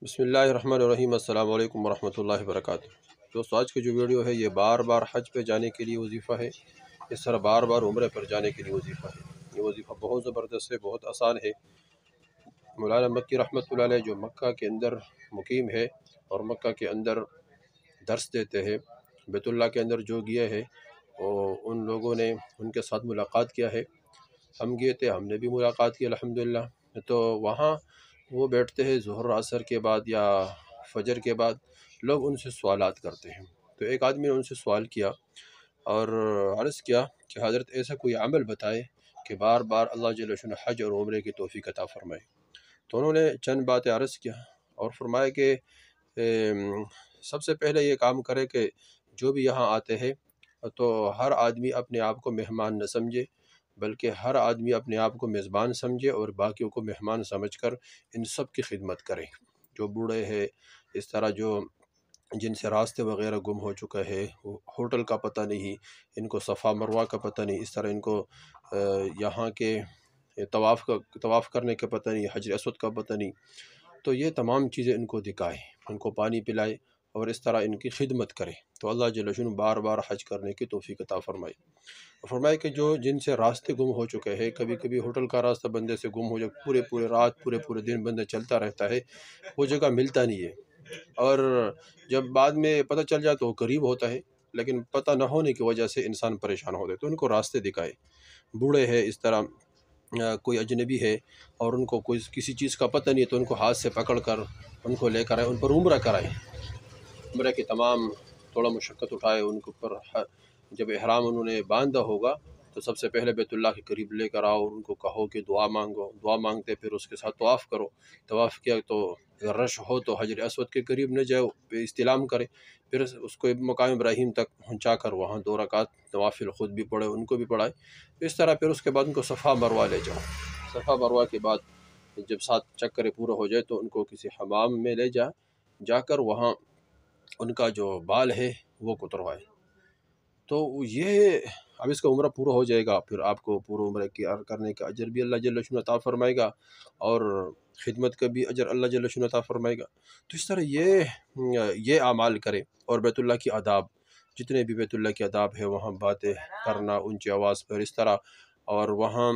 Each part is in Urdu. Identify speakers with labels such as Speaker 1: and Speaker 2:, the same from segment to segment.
Speaker 1: بسم اللہ الرحمن الرحیم۔ السلام علیکم ورحمۃ اللہ وبرکاتہ۔ دوستو، آج کی جو ویڈیو ہے یہ بار بار حج پہ جانے کے لیے وظیفہ ہے، اس طرح بار بار عمرے پر جانے کے لیے وظیفہ ہے۔ یہ وظیفہ بہت زبردست ہے، بہت آسان ہے۔ مولانا مکی رحمۃ اللہ علیہ جو مکہ کے اندر مقیم ہے اور مکہ کے اندر درس دیتے ہیں، بیت اللہ کے اندر جو گیا ہے وہ ان لوگوں نے ان کے ساتھ ملاقات کیا ہے۔ ہم گئے تھے، ہم نے بھی ملاقات کی الحمدللہ۔ تو وہاں وہ بیٹھتے ہیں ظہر عصر کے بعد یا فجر کے بعد، لوگ ان سے سوالات کرتے ہیں۔ تو ایک آدمی نے ان سے سوال کیا اور عرض کیا کہ حضرت ایسا کوئی عمل بتائے کہ بار بار اللہ جل شانہ حج اور عمرے کی توفیق عطا فرمائے۔ تو انہوں نے چند باتیں عرض کیا اور فرمایا کہ سب سے پہلے یہ کام کرے کہ جو بھی یہاں آتے ہیں تو ہر آدمی اپنے آپ کو مہمان نہ سمجھے، بلکہ ہر آدمی اپنے آپ کو میزبان سمجھے اور باقیوں کو مہمان سمجھ کر ان سب کی خدمت کرے۔ جو بوڑھے ہیں، اس طرح جو جن سے راستے وغیرہ گم ہو چکا ہے، ہوٹل کا پتہ نہیں، ان کو صفا مروہ کا پتہ نہیں، اس طرح ان کو یہاں کے طواف کرنے کا پتہ نہیں، حجر اسود کا پتہ نہیں، تو یہ تمام چیزیں ان کو دکھائے، ان کو پانی پلائے اور اس طرح ان کی خدمت کرے، تو اللہ جل شانہ بار بار حج کرنے کی توفیق عطا فرمائے۔ فرمائے کہ جو جن سے راستے گم ہو چکے ہیں، کبھی کبھی ہوٹل کا راستہ بندے سے گم ہو جائے، پورے رات پورے دن بندہ چلتا رہتا ہے، وہ جگہ ملتا نہیں ہے، اور جب بعد میں پتہ چل جائے تو وہ قریب ہوتا ہے، لیکن پتہ نہ ہونے کی وجہ سے انسان پریشان ہوتا ہے، تو ان کو راستے دکھائے۔ بوڑھے ہیں، اس طرح کوئی اجنبی ہے اور ان کو کوئی کسی چیز کا پتہ نہیں ہے، تو ان کو ہاتھ سے پکڑ کر ان کو لے کر آئے، ان پر عمرہ کرائے، عمرہ کی تمام تھوڑا مشقت اٹھائے، ان کے اوپر جب احرام انہوں نے باندھا ہوگا تو سب سے پہلے بیت اللہ کے قریب لے کر آؤ، ان کو کہو کہ دعا مانگو، دعا مانگتے پھر اس کے ساتھ طواف کرو، طواف کیا تو اگر رش ہو تو حجر اسود کے قریب نہ جاؤ، استلام کرے، پھر اس کو مقام ابراہیم تک پہنچا کر وہاں 2 رکعت نوافل خود بھی پڑھے، ان کو بھی پڑھائے، اس طرح پھر اس کے بعد ان کو صفا مروہ لے جاؤ۔ صفا مروہ کے بعد جب 7 چکر پورا ہو جائے تو ان کو کسی حمام میں لے جا کر وہاں ان کا جو بال ہے وہ کتروائے، تو یہ اب اس کا عمرہ پورا ہو جائے گا، پھر آپ کو پورا عمرہ کرنے کا اجر بھی اللہ جل شانہ عطا فرمائے گا اور خدمت کا بھی اجر اللہ جل شانہ عطا فرمائے گا۔ تو اس طرح یہ اعمال کرے، اور بیت اللہ کی آداب، جتنے بھی بیت اللہ کے آداب ہے، وہاں باتیں کرنا اونچی آواز پر اس طرح، اور وہاں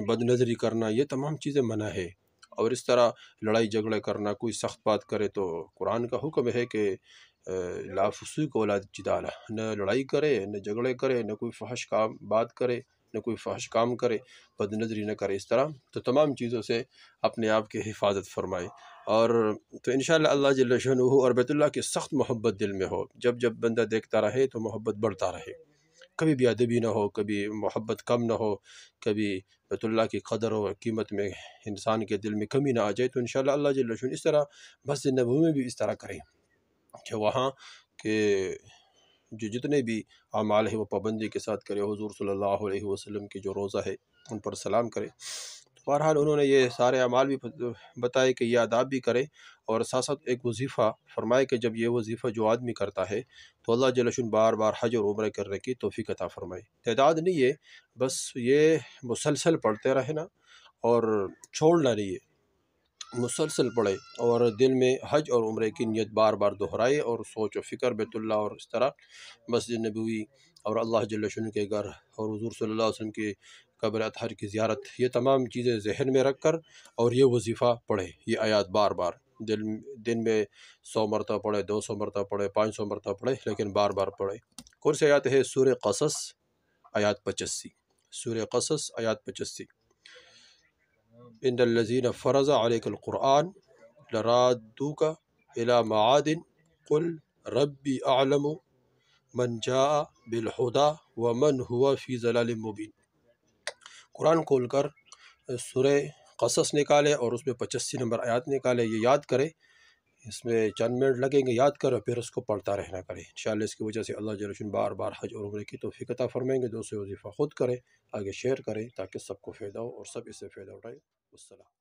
Speaker 1: بد نظری کرنا، یہ تمام چیزیں منع ہے، اور اس طرح لڑائی جھگڑے کرنا، کوئی سخت بات کرے تو قرآن کا حکم ہے کہ لا فسوق ولا جدال، نہ لڑائی کرے، نہ جھگڑے کرے، نہ کوئی فحش بات کرے، نہ کوئی فحش کام کرے، بد نظری نہ کرے، اس طرح تو تمام چیزوں سے اپنے آپ کی حفاظت فرمائے، اور تو انشاءاللہ اللہ جل شانہ اور بیت اللہ کی سخت محبت دل میں ہو، جب بندہ دیکھتا رہے تو محبت بڑھتا رہے، کبھی بھی ادبی نہ ہو، کبھی محبت کم نہ ہو، کبھی بیت اللہ کی قدر و قیمت میں انسان کے دل میں کمی نہ آ جائے، تو انشاءاللہ اللہ جل شانہ اس طرح مسجد نبوی میں بھی اس طرح کریں کہ وہاں کے جو جتنے بھی اعمال ہیں وہ پابندی کے ساتھ کرے، حضور صلی اللہ علیہ وسلم کی جو روضہ ہے ان پر سلام کرے۔ بہرحال انہوں نے یہ سارے اعمال بھی بتائے کہ یہ آداب بھی کرے، اور ساتھ ساتھ ایک وظیفہ فرمائے کہ جب یہ وظیفہ جو آدمی کرتا ہے تو اللہ جل شانہ بار بار حج اور عمرہ کرنے کی توفیق عطا فرمائے۔ تعداد نہیں ہے، بس یہ مسلسل پڑھتے رہنا اور چھوڑنا نہیں ہے، مسلسل پڑھے اور دل میں حج اور عمرے کی نیت بار بار دہرائے، اور سوچ و فکر بیت اللہ اور اس طرح مسجد نبوی اور اللہ جل شانہ کے گھر اور حضور صلی اللہ علیہ وسلم کی قبر اطہر کی زیارت، یہ تمام چیزیں ذہن میں رکھ کر اور یہ وظیفہ پڑھے، یہ آیات بار بار دن میں 100 مرتبہ پڑھے، 200 مرتبہ پڑھے، 500 مرتبہ پڑھے، لیکن بار بار پڑھے۔ کون سی آیات ہے؟ سورہ قصص آیات 85، سورہ قصص آیات 85۔ ان الذین فرض علیک القرآن لرادوک الی معاد قل ربی اعلم من جاء بالہدی ومن هو فی ضلال مبین۔ قرآن کھول کر سورہ قصص نکالے اور اس میں 85 نمبر آیات نکالے، یہ یاد کرے، اس میں چند منٹ لگیں گے، یاد کرو، پھر اس کو پڑھتا رہنا کرے، انشاءاللہ اس کی وجہ سے اللہ جل شانہ بار بار حج اور عمرے کی توفیق عطا فرمائیں گے۔ دوسرے وظیفہ خود کرے، آگے شیئر کریں تاکہ سب کو فائدہ ہو اور سب اس سے فائدہ اٹھائیں۔ والسلام۔